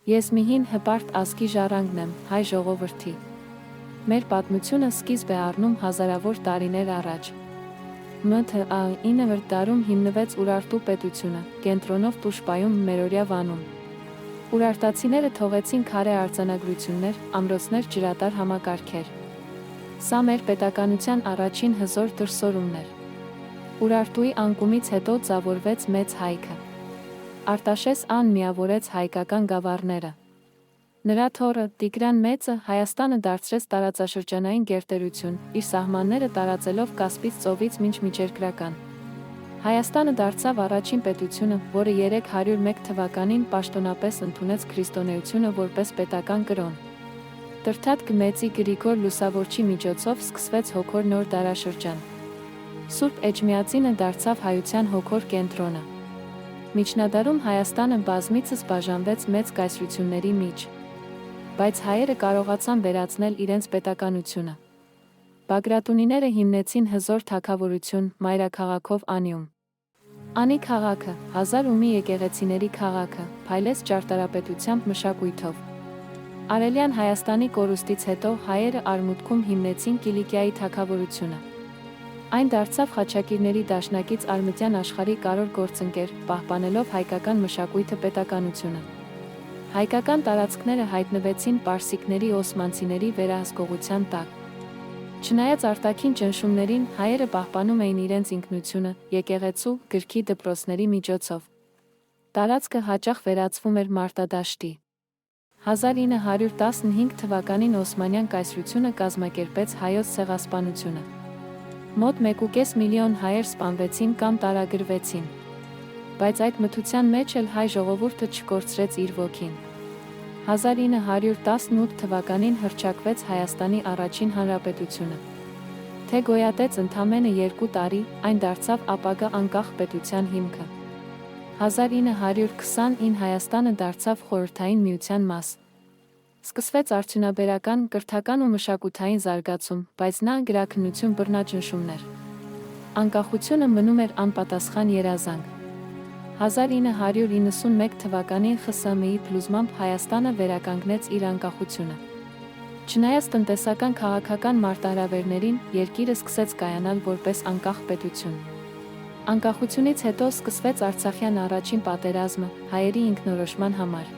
Ես մի հին հպարտ ազգի ժառանգն եմ, հայ ժողովրդի։ Մեր պատմությունը սկիզբ է առնում հազարավոր տարիներ առաջ։ ՄԹԱ 9-րդ դարում հիմնվեց Ուրարտու պետությունը, կենտրոնով Տուշպայում մերօրյա վանում։ Ուրարտացիները թողեցին քարե արձանագրություններ, ամրոցներ, ջրատար համակարգեր։ Սա մեր պետականության առաջին հզոր դրսևորումն էր։ Ուրարտուի անկումից հետո ձևավորվեց մեծ հայքը։ Արտաշես ան միավորեց հայկական գավառները։ Նրա թոռը Տիգրան Մեծը Հայաստանը դարձրեց տարածաշրջանային գերտերություն, իր սահմանները տարածելով Կասպից ծովից մինչ Միջերկրական։ Հայաստանը դարձավ առաջին պետությունը, որը 301 թվականին պաշտոնապես ընդունեց քրիստոնեությունը որպես պետական կրոն։ Տրթատք Մեծի Գրիգոր Լուսավորչի միջոցով սկսվեց հոգոր նոր դարաշրջան։ Սուրբ Էջմիածինը դարձավ հայության հոգոր կենտրոնը։ Միջնադարում Հայաստանը բազմիցս բաժանվեց մեծ կայսրությունների միջ, բայց հայերը կարողացան վերացնել իրենց պետականությունը։ Բագրատունիները հիմնեցին հզոր թագավորություն մայրաքաղաքով Անիում։ Անի քաղաքը, 1000 ու մի եկեղեցիների քաղաքը, փայլեց ճարտարապետությամբ մշակույթով։ Արևելյան Հայաստանի կորուստից հետո հայերը արմուտքում հիմնեցին Կիլիկիայի թագավորությունը։ Այն դարձավ խաչակիրների դաշնակից արմատյան աշխարհի կարևոր գործընկեր, պահպանելով հայկական մշակույթը պետականությունը։ Հայկական տարածքները հայտնվեցին պարսիկների օսմանցիների վերահսկողության տակ։ Չնայած արտաքին ճնշումներին, հայերը պահպանում էին իրենց ինքնությունը եկեղեցու, գրքի դպրոցների միջոցով։ Տարածքը հաճախ վերածվում էր մարտադաշտի։ 1915 թվականին Օսմանյան կայսրությունը կազմակերպեց հայոց ցեղասպանությունը։ Մոտ 1,5 միլիոն հայեր սպանվեցին կամ տարագրվեցին։ Բայց այդ մթության մեջ էլ հայ ժողովուրդը չկորցրեց իր ոգին։ 1918 թվականին հռչակվեց Հայաստանի առաջին հանրապետությունը։ Թե գոյատեց ընդամենը 2 տարի, այն դարձավ ապագա անկախ պետության հիմքը։ 1929 Հայաստանը դարձավ Խորհրդային Միության մաս։ Սկսվեց արդյունաբերական, կրթական ու մշակութային զարգացում, բայց նա գրաքննություն բռնաճնշումներ։ Անկախությունը մնում էր անպատասխան երազանք։ 1991 թվականին ԽՍՀՄ-ի փլուզմամբ Հայաստանը վերականգնեց իր անկախությունը։ Չնայած տնտեսական քաղաքական մարտահրավերներին, երկիրը սկսեց կայանալ որպես անկախ պետություն։ Անկախությունից հետո սկսվեց Արցախյան առաջին պատերազմը հայերի ինքնորոշման համար։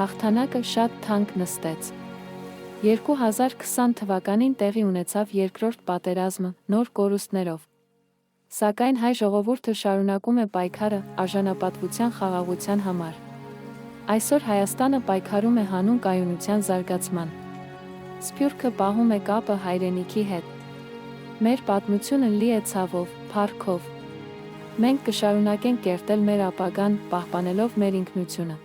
Հաղթանակը շատ թանկ նստեց։ 2020 թվականին տեղի ունեցավ երկրորդ պատերազմը, նոր կորուստներով։ Սակայն հայ ժողովուրդը շարունակում է պայքարը արժանապատվության խաղաղության համար։ Այսօր Հայաստանը պայքարում է հանուն կայունության զարգացման։ Սփյուռքը պահում է կապը հայրենիքի հետ։ Մեր պատմությունը լի է ցավով, փառքով։ Մենք կշարունակենք կերտել մեր ապագան, պահպանելով մեր ինքնությունը։